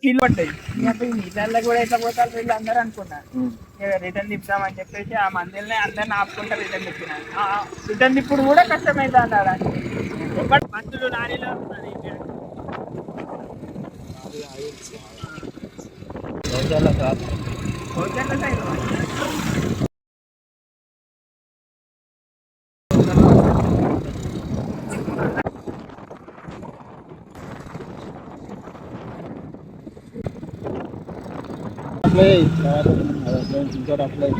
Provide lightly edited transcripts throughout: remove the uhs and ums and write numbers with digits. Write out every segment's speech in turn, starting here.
నీళ్ళు పట్టాయి. నీళ్ళల్లో కూడా ఎట్లా పోతారు వీళ్ళు అందరూ అనుకున్నారు. రిటర్న్ తిప్పుదామని చెప్పేసి ఆ మందిని అందరిని ఆపుకుంటా రిటర్న్ తిప్పినాను. రిటర్న్ తిప్పుడు కూడా కష్టమైంది అన్నారు. బట్ మందులు లారీలో అప్లై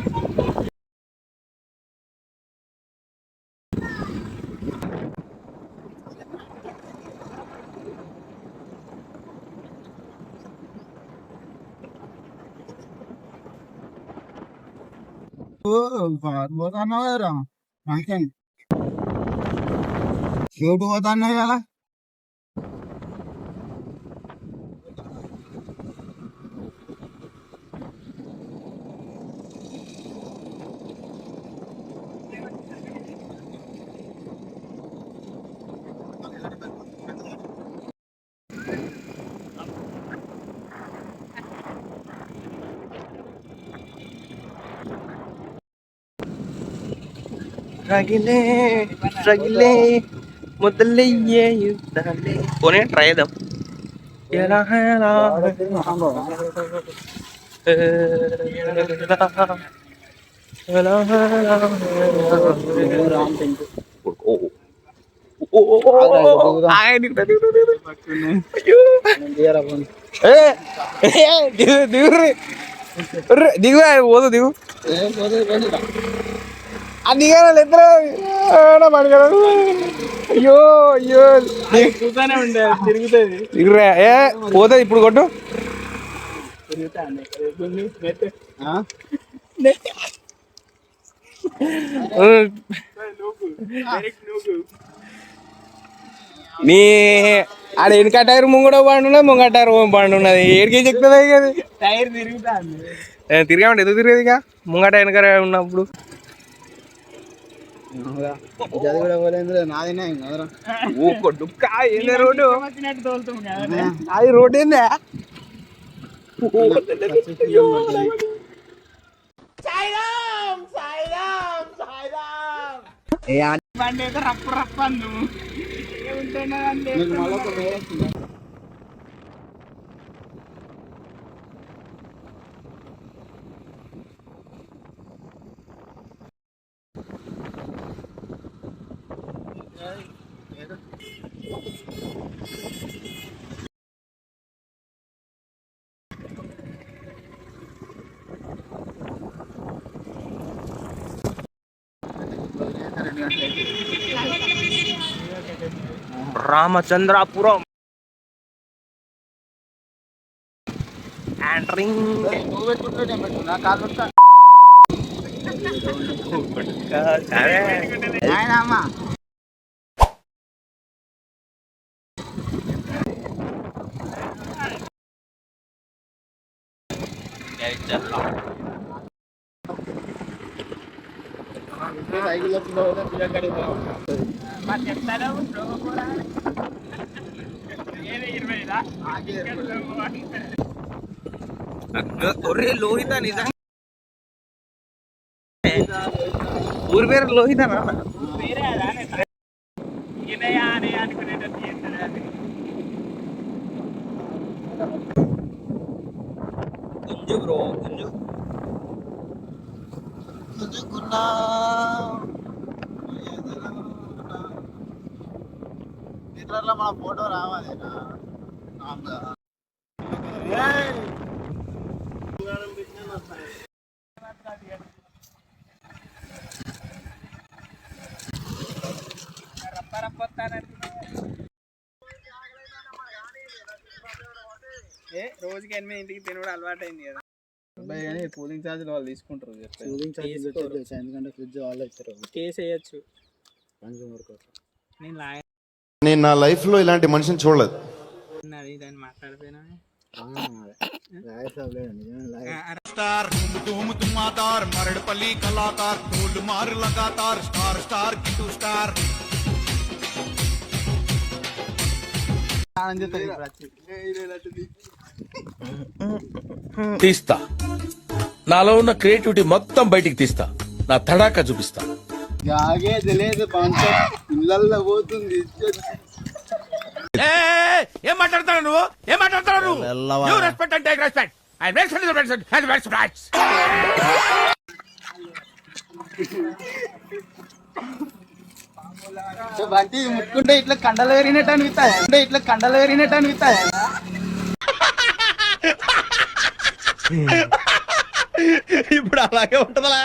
పోతాన్నారా ఫంక్షన్ షూట్ పోతాన్నా కదా. రగిలే రగిలే మొదలయ్యే యుద్ధాలే పోనీ ట్రై చేద్దాం. ఎలా ఎలా దిగు పోదు దిగు అది దిగాలి ఇద్దరు పడగలరు. అయ్యో అయ్యో ఉండే తిరుగుతుంది. దిగురా ఏ పోతుంది ఇప్పుడు కొట్టు. నీ ఆడ వెనక టైర్ ముంగడ పండున్నది, ముంగ టైర్ పండున్నది. ఏడికి చెప్తుంది కదా టైర్ తిరుగుతుంది. తిరిగామండి ఎందుకు తిరిగేది ఇక ముంగట వెనక ఉన్నప్పుడు. రోడ్డు అది రోడ్డు ఏందా బండి అయితే రప్పు రప్పు అన్ను ఏముంటున్నదండి. రామచంద్రాపురం లోహిత నిజంగా ఊరి పేరు లోహిత గుంజు బ్రో గుంజు ఇట్లా మన ఫోటో రావాలి. రోజుకి 8 తినడం అలవాటు అయింది కదా. కూలింగ్ ఛార్జీలు వాళ్ళు తీసుకుంటారు. కూలింగ్ ఛార్జీలు ఎందుకంటే ఫ్రిడ్జ్ వాళ్ళు ఇస్తారు. కేసు వేయచ్చు. నేను నా లైఫ్ లో ఇలాంటి మనిషిని చూడలేదు. దాన్ని మాట్లాడిపోయినా मरड़पल्ली कलाकार ढोल मार लगातार स्टार स्टार किटू स्टार స్నానం చేస్తాడు ఇప్పుడు వచ్చి. తీస్తా, నాలో ఉన్న క్రియేటివిటీ మొత్తం బయటికి తీస్తా, నా తడాకా చూపిస్తా. ఆగే తెలియదు పంచం ఇళ్ళల్లో పోతుంది. ఏం మాట్లాడతాడు నువ్వు? ఏం మాట్లాడతాడు నువ్వు? Respect and take respect. I respect. Bunty ముట్టుకుంటే ఇట్లా కండలు వేరినట్టు అనిపిస్తాయి. ఇప్పుడు అలాగే ఉంటుందా?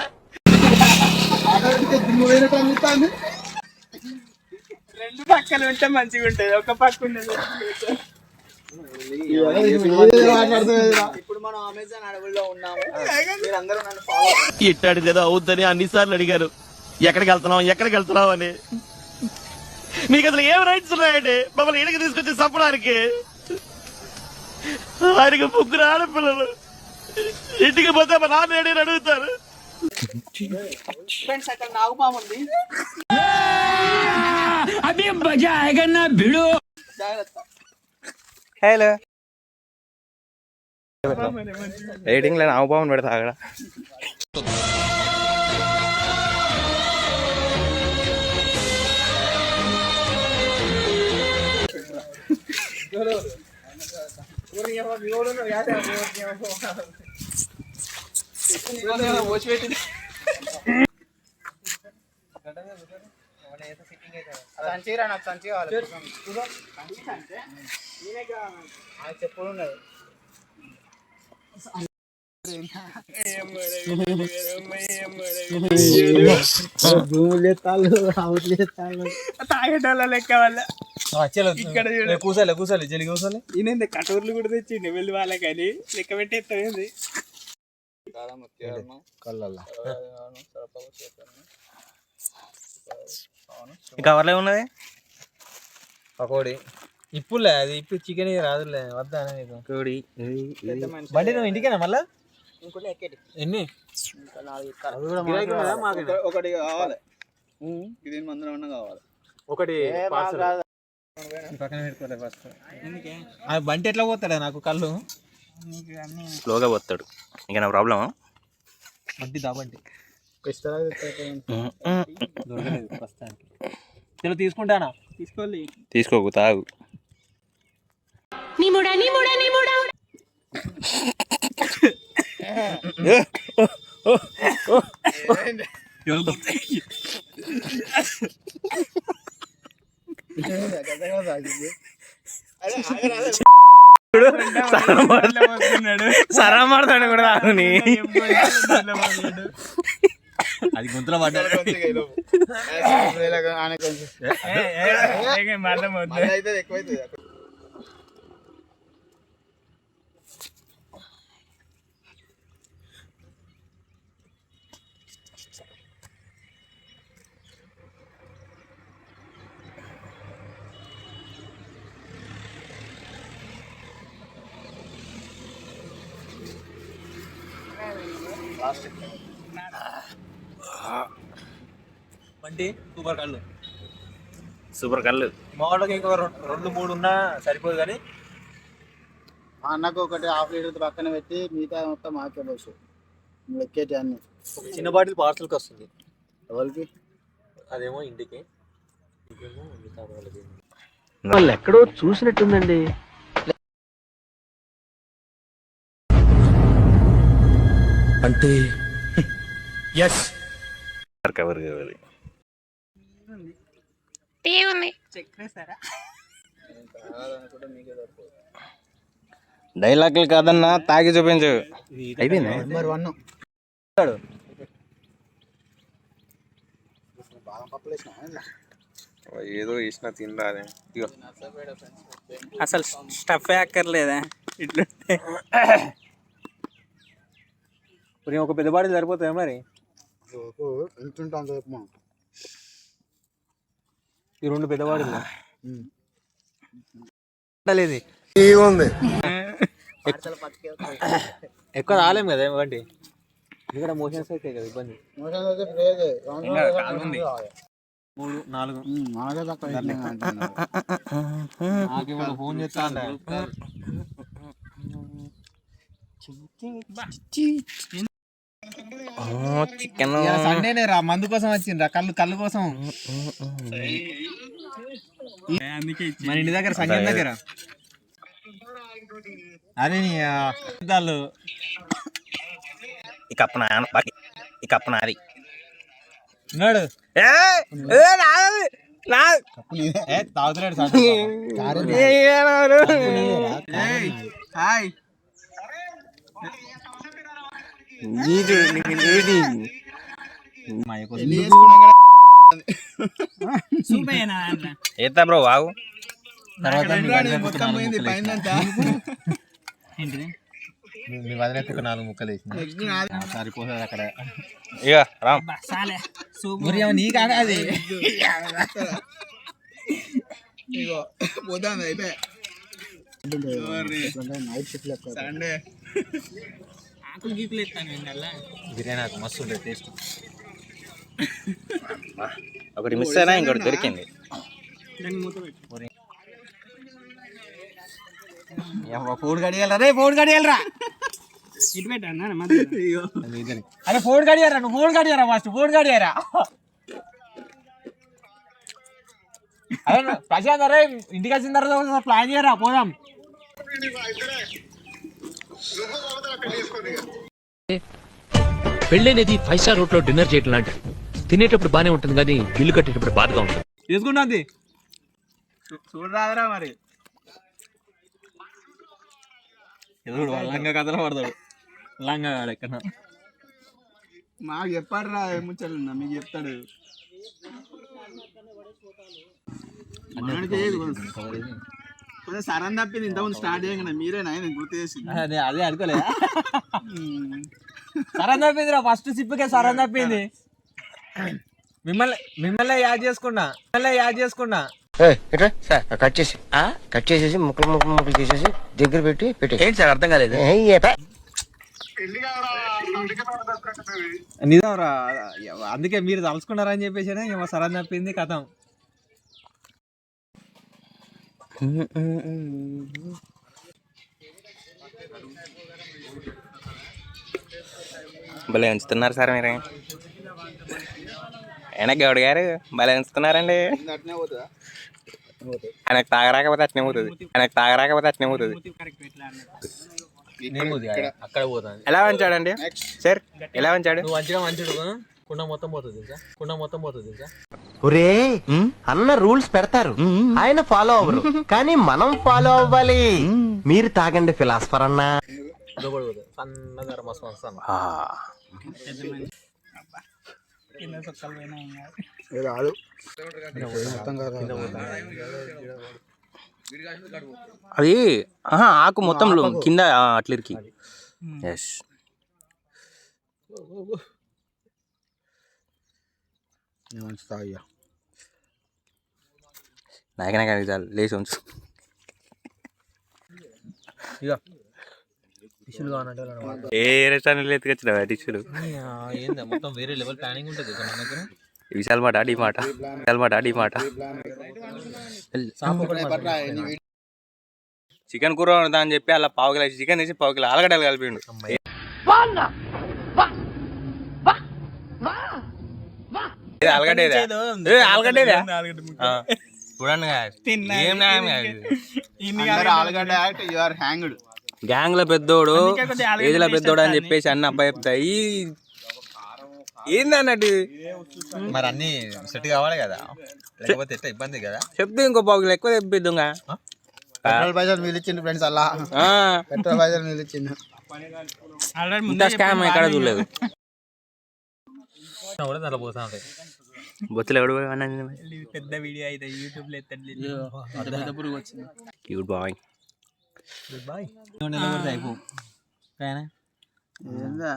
దుమ్ము వేరినట్టు అనిపిస్తాను. రెండు పక్కలు ఉంటే మంచిగా ఉంటుంది, ఒక పక్క ఉండదు. ఇప్పుడు మనం అమెజాన్ అడవుల్లో ఉన్నాము. మీరందరూ నన్ను ఫాలో ఇట్టాడు కదా అవుద్దని అన్నిసార్లు అడిగారు, ఎక్కడికి వెళ్తున్నావు అని. మీకు అసలు ఏం రైట్స్ ఉన్నాయండి మమ్మల్ని ఇంటికి తీసుకొచ్చి చంపడానికి? ఆయనకి 3 ఆడపిల్లలు, ఇంటికి పోతే మా నాన్న ఏడని అడుగుతారు. ఫ్రెండ్స్ అక్కడ నాగుపాము ఉంది. జాగ్రత్త. హలో రేటింగ్ లో నావు బాగుంది పెడతా అక్కడ. సంచిరా నాకు సంచి కావాలి. చెప్పుడు ఉన్నది. తాగేటోళ్ళ లెక్క వల్ల ఇక్కడ కూసాలి జల్లి కూసాలి. ఈయన కటోర్లు కూడా తెచ్చిండు వెళ్ళి వాళ్ళకని లెక్క పెట్టేస్తుంది. కవర్లో ఉన్నది పకోడీ ఇప్పుడులే, అది ఇప్పుడు చికెన్ రాదులే, వద్దా నీకు కోడి. బండి నువ్వు ఇంటికేనా మళ్ళా? ఇంకోటి ఎక్కడి ఎన్ని ఒకటి కావాలి. ఇది మందులో ఉన్న కావాలి. ఒకటి పక్కన పెట్టుకోలే ఫస్ట్. బండి ఎట్లా పోతాడా నాకు కళ్ళు? స్లోగా పోతాడు. ఇంకా నా ప్రాబ్లమా? బండి దాబండి దొరకలేదు ప్రస్తుతానికి. చలో తీసుకుంటానా? తీసుకోకు, తాగు. సరా మాడతాడు కూడా తాగుని. అది గొంతులో పడ్డా. ఎక్కువైతుంది. బండి సూపర్ కళ్ళు. మా వాళ్ళకి ఇంకో 2-3 ఉన్నా సరిపోదు కానీ మా అన్నకు ఒకటి 1/2 లీటర్ పక్కన పెట్టి మిగతా మొత్తం మాకే బస్సు ఎక్కేటి అన్ని. చిన్న బాటిల్ పార్సల్కి వస్తుంది. ఎవరికి? అదేమో ఇంటికి, ఇంకేమో మిగతా వాళ్ళకి. వాళ్ళు ఎక్కడో చూసినట్టుందండి. అంటే ఎస్ కవర్ కావాలి. డైలాగులు కాదన్నా, తాగి చూపించు. అయిపోయింది. నెంబర్ 1 ఏదో వేసిన తినరాదే. అసలు స్టఫ్ అక్కర్లేదా ఇట్లా? ఒక పెద్ద బాటిల్ సరిపోతాయి మరి. ఎంత ఉంటాం చెప్పు. ఈ 2 పెద్ద బాటిల్ లేదు. ఎక్కువ రాలేము కదా బండి, ఇక్కడ మోషన్స్ అయితే కదా ఇబ్బంది. మోషన్ అయితే 3 4 మనకే తక్కువ నాకు ఇవాళ ఫోన్ చేస్తా అంటే చికెన్ సండేనే రా మందు కోసం వచ్చిండ్రా కళ్ళు కోసం మన ఇంటి దగ్గర సంగీతం దగ్గర అదే నీ అద్దాలు ఈ కప్పు నాది ఉన్నాడు తాగుతున్నాడు హాయ్ ఏతా బ్రో వాగు మొత్తం పోయింది పైన మీ వదిలేక 4 ముక్కలు వేసింది సరిపోతుంది అక్కడ ఇక రామ్ నీ కాదు అది ఇగో పోదాం అయిపోయి నైట్ షిఫ్ట్ సండే బిర్యానీ నాకు మస్తు ఉంటుంది టేస్ట్ ఒకటి మిస్ అయినా ఇంకోటి దొరికింది ఫోన్ గడియాలరా రే ఫోన్ గడియాలరా అరే ఫోన్ గడియారా నువ్వు ఫోన్ గడియారా ఫస్ట్ ఫోన్ గడియారా అరే ప్రశాంత్ అరే ఇంటికి వచ్చిన తర్వాత ప్లాన్ చేయరా పోదాం పెళ్ళనేది 5 స్టార్ హోటల్లో డిన్నర్ చేయడం లాంటిది. తినేటప్పుడు బానే ఉంటుంది కానీ బిల్లు కట్టేటప్పుడు బాధగా ఉంటుంది. తీసుకున్నది చూడరాదరా మరి ఎదుడు లంగా కథలు పడతాడు లంగా ఎక్కడ మాకు చెప్పాడు రా ఏముచ్చలున్నా మీకు చెప్తాడు కొంచెం సరం తప్పింది ఇంతకుముందు స్టార్ట్ చేయగానే మీరేనా నేను గుర్తు చేసింది అదే అనుకోలే సరం తప్పింది రా ఫస్ట్ సిప్పుకే సరం తప్పింది మిమ్మల్ని యాడ్ చేసుకున్నా కట్ చేసేసి ముక్కలు తీసేసి దగ్గర పెట్టి ఏంటి సార్ అర్థం కాలేదు నిజం రా అందుకే మీరు తలుసుకున్నారని చెప్పేసి సరం తప్పింది కథం భలే ఉంచుతున్నారు సార్ మీరు అయినా గౌడ్ గారు భలే ఉంచుతున్నారండి ఆయనకు తాగరాకపోతే అట్నే పోతుంది అక్కడ పోతాను ఎలా ఉంచాడండి సార్ ఎలా ఉంచాడు నువ్వు మంచిగా కుండ మొత్తం పోతుంది ఒరే అన్న రూల్స్ పెడతారు ఆయన ఫాలో అవ్వరు కానీ మనం ఫాలో అవ్వాలి మీరు తాగండి ఫిలాసఫర్ అన్నా సన్నగా మస్తు వస్తాను రాదు మొత్తం కాదు అది ఆకు మొత్తం కింద అట్లరికి ఎస్ తాగా నాకనే కానీ చాలు లేచి ఉంచు ఇక టిష్యూలు కావాలంటే ఏ రెస్టారెంట్లో ఎత్తుకొచ్చినావా టిష్యూలు ఏందా మొత్తం వేరే లెవెల్ ప్లానింగ్ ఉంటుంది మన దగ్గర విశాల్ మాట చికెన్ కూర వండుతా అని చెప్పి అలా పావు కిలో చికెన్ వేసి పావు కిలో ఆలుగడ్డలు కలిపిండు ఆలుగడ్డేదా చూడండి ఏం న్యాయం ఆలుగడ్డ యు ఆర్ హ్యాంగ్డ్ గ్యాంగ్ లో పెద్దోడు ఏజ్ లో పెద్దోడు అని చెప్పేసి అన్ని అబ్బాయి చెప్తాయి ఏందన్నట్టు మరి అన్ని సెట్ కావాలి కదా లేకపోతే ఎట్లా ఇబ్బంది కదా చెప్తే ఇంకో పావు కిలో ఎక్కువ తెప్పిద్దాంగా పెట్రోల్ పైసలు మిగిలిచ్చిండు ఫ్రెండ్స్ అలా పెట్రోల్ పైసలు మిగిలిచ్చిండు ఇంత స్కామ్ ఎక్కడ చూడలేదు దాంట్లో పోతా ఉంటాయి బొత్తులు ఎవడు పెద్ద వీడియో అయితే యూట్యూబ్ లో వచ్చింది క్యూట్ బాయ్ ఏందా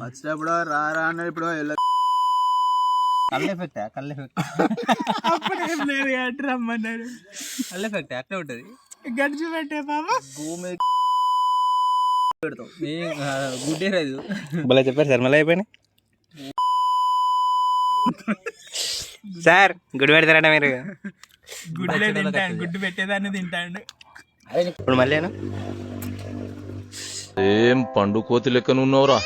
వచ్చినప్పుడు రా అన్నది ఇప్పుడు కళ్ళు ఎఫెక్ట్ రమ్మన్నాడు కళ్ళు ఎఫెక్ట్ అట్లా ఉంటుంది గడిచి పెట్టే బాబా గుడ్డే రాదు భలే చెప్పారు సార్ మళ్ళీ అయిపోయినాయి సార్ గుడి పెడతారట మీరు గుడ్లే తింటాను, గుడ్డు పెట్టేదాన్ని తింటాడు. ఇప్పుడు మళ్ళీ ఏం పండు కోతి లెక్కనున్నావురా.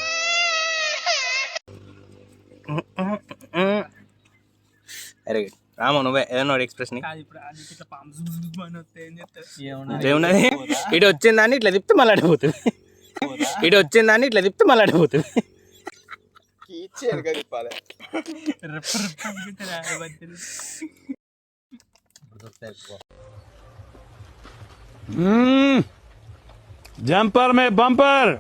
అరే రామో నువ్వే ఏదన్నా ఎక్స్ప్రెషన్ కాదు ఇప్పుడు అది ఇట్లా పాంప్స్ అని వస్తే ఏం చెప్తారు? ఏమున్నది ఇటు వచ్చిందాన్ని ఇట్లా తిప్పితే మళ్ళీ అడిపోతుంది, ఇటు వచ్చిందాన్ని ఇట్లా తిప్పితే మళ్ళీ అడిపోతుంది. జంపర్ మే బంపర్.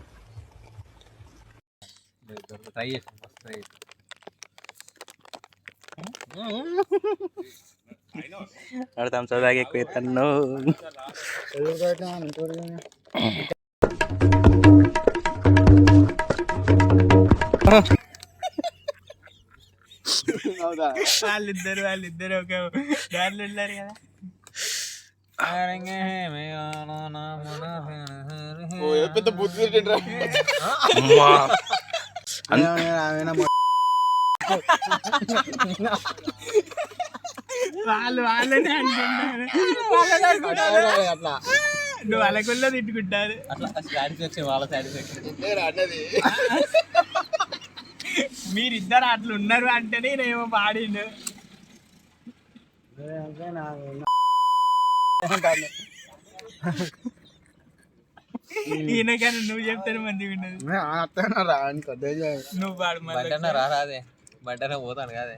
ట్రై చేసి ట్రై ఆడతాం సదాగా ఎక్కువ ఎత్తాను. వాళ్ళిద్దరు ఒక దారిలో వెళ్ళారు కదా. పెద్ద బుద్ధి వాళ్ళనే అంటున్నారు, అట్లా నువ్వు వాళ్ళకుల్లో తిట్టుకుంటారు. అట్లా సాటిస్ఫాక్షన్ వాళ్ళ సాటిస్ఫాక్షన్. మీరిద్దరు అట్లా ఉన్నారు అంటేనే నేనేమో పాడిండు. ఈయనకన్నా నువ్వు చెప్తాను మంచిగా ఉన్నది. నువ్వు పాడు బండి రాదే, బండి పోతాను కాదే,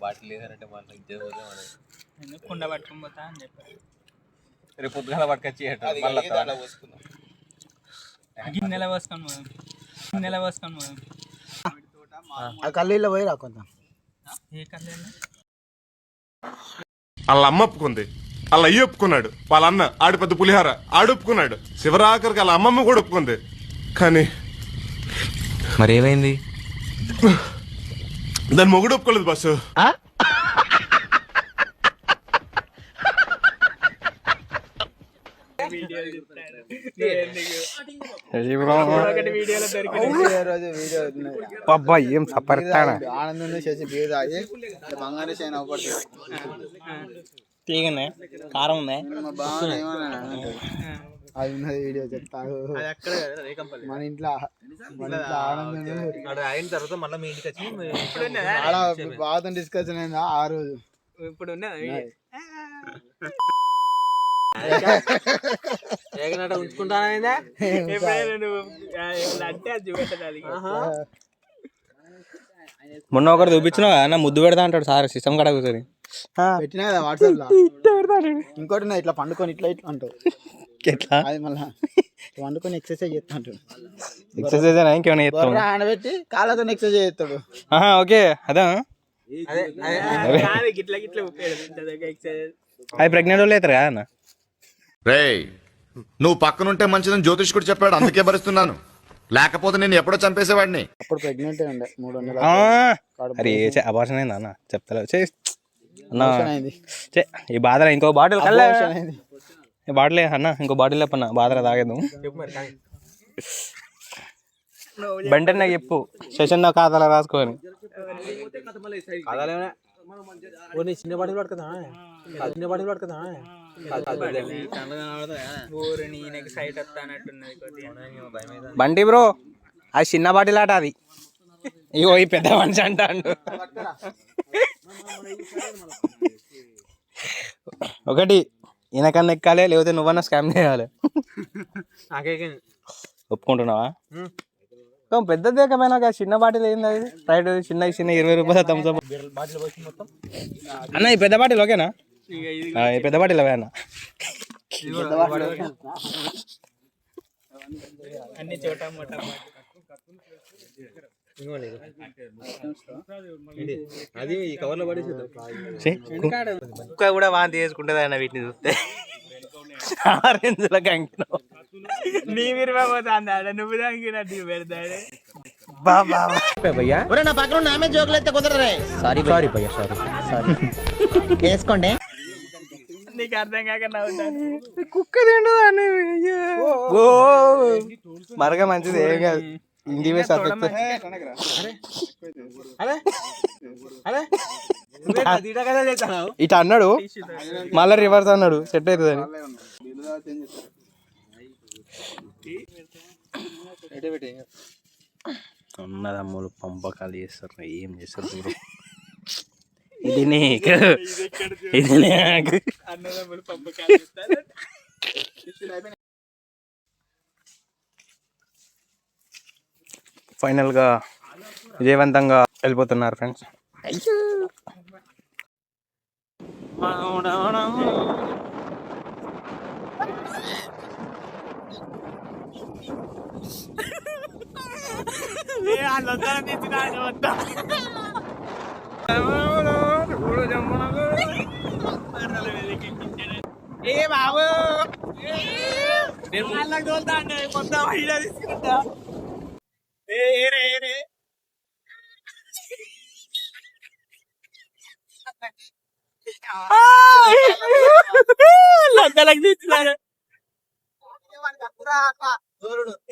బాటిల్ లేదంటే మళ్ళీ ఇద్దరు పోతే మనం కుండ పట్టుకుని పోతా అని చెప్పారు. రేపు పొద్దుగాల పట్టుకొచ్చి గిన్నెల పోసుకొని పోదాం, గిన్నెల పోసుకొని పోదాం. ఆ కల్లీలో పోయి రా కొంత. ఏ కళ్ళ వాళ్ళ అమ్మ ఒప్పుకుంది, వాళ్ళ అయ్యి ఒప్పుకున్నాడు, వాళ్ళ అన్న ఆడి పెద్ద పులిహార ఆడు ఒప్పుకున్నాడు, శివరాఖరికి వాళ్ళ అమ్మమ్మ కూడా ఒప్పుకుంది. కానీ మరి ఏమైంది? దాని మొగుడు ఒప్పుకోలేదు బస్సు. వీడియోలో అబ్బా ఏం సపరిస్తాడా ఆనందం చేసి బీర్ తాగి బంగారు చేయని అవపడుతుంది. తీగనే కారం ఉన్నాయి. అది ఉన్నది వీడియో చెప్తాను. మన ఇంట్లో ఆనందం అయిన తర్వాత మళ్ళీ మీ ఇంటికి వచ్చి బాగా డిస్కషన్ అయిందా ఆ రోజు. ఇప్పుడు ఉన్నది ఉంచుకుంటానా ఎప్పుడైనా నువ్వు అంటే అది చూపెట్టడానికి. మొన్న ఒకటి చూపించినావా నా ముద్దు పెడతా అంటాడు సార్ సిస్టమ్ కాడ కూర్చొని పెట్టినా కదా వాట్సాప్ లో. ఇంకోటి ఉన్నది ఇట్లా పండుకొని ఇట్లా ఇట్లా అంటావు. ఎట్లా అది మళ్ళా వండుకొని ఎక్సర్సైజ్ చేస్తా అంటాడు. ఎక్సర్సైజ్ ఇంకేమైనా చేస్తాం ఆనబెట్టి కాళ్ళతో ఎక్సర్సైజ్ చేస్తాడు. ఓకే అదా గిట్ల గిట్ల అది ప్రెగ్నెంట్ వాళ్ళు అవుతారు కదా అన్న. రేయ్ నువ్వు పక్కనుంటే మంచిదని జ్యోతిష్కుడు చెప్పాడు, అందుకే భరిస్తున్నాను, లేకపోతే నేను ఎప్పుడో చంపేసేవాడిని. అప్పుడు ప్రెగ్నెంట్ ఉండే 3 నెలలు. అరే అబార్షన్ అయిందా అన్న చెప్తలేవు అన్న. అయింది ఈ బాధలో ఇంకో బాటిల్ కల్లా అయింది. బాటిల్ అన్న ఇంకో బాటిల్ లేపన్నా బాధలో తాగేద్దాం. బండి నాకు చెప్పు సెషన్ నా ఖాతాలో రాసుకోని. చిన్న బాటిల్ పట్టుకుందా, చిన్న బాటిల్ పట్టుకుందా. సైట్ వస్తానట్టున్నది. బండి బ్రో అది చిన్న బాటిల్ ఆట అది. ఇగో ఈ పెద్ద మనిషి అంటాడు. ఒకటి ఈయనకన్నా ఎక్కాలి, లేకపోతే నువ్వన్నా స్కామ్ చేయాలి. ఒప్పుకుంటున్నావా? పెద్దది ఎక్కమైనా చిన్న బాటిల్ ఏంది అది రైట్? చిన్న 20 రూపాయలు థమ్స్అప్ అన్న. ఈ పెద్ద బాటిల్ ఓకేనా? ఈ పెద్ద బాటిల్ అవే అన్న. అన్ని చోట మోటా అది కవర్ లో పడేసి కుక్క కూడా వాంతి చేసుకుంటుంది అన్న వీటిని చూస్తే. ఆరెంజ్ల కంకిన నీ విరిపోతుంది ఆడ, నువ్వు దానికి పెడతాడు. నా పక్కన నామే జోకులు అయితే కుదరరే. సారీ భయ్యా, సారీ వేసుకోండి. నీకు అర్థం కాక నవ్వుతాను. కుక్క తింటుందా మరగ మంచిది ఏం కాదు. ఇంటికి పోయి సర్ఫ్ ఇటు అన్నాడు మళ్ళీ రివర్స్ అన్నాడు సెట్ అవుతుంది అని అన్నదమ్ములు పంపకాలు చేస్తారు ఏం చేస్తారు బ్రో ఇది నీకు ఇది నాకు అన్నదమ్ములు పంపకాలు చేస్తారు. ఫైనల్గా విజయవంతంగా వెళ్ళిపోతున్నారు ఫ్రెండ్స్. ఏ బాబు వాళ్ళకి తోలుతా అంటే మొత్తం ఐడియా తీసుకుంటా. లొద్దలకు తీస్తున్నారు.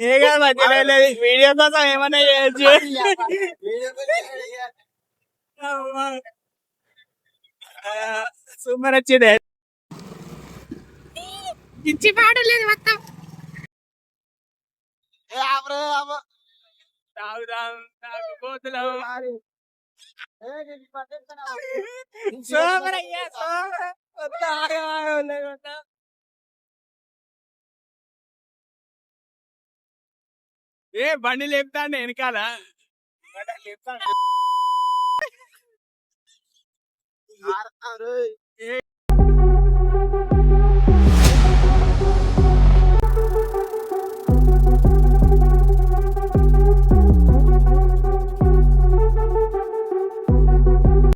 ఏ కాదు మధ్యలో వెళ్ళేది వీడియో కోసం ఏమన్నా చేయొచ్చు. సూపర్ వచ్చింది. ఇచ్చి పాడలేదు మొత్తం. తాగుదాం తాగుబోతులం. సూపర్ అయ్యా సూపర్. ఏ బండి లేపుతా వెనకాల లేపుతా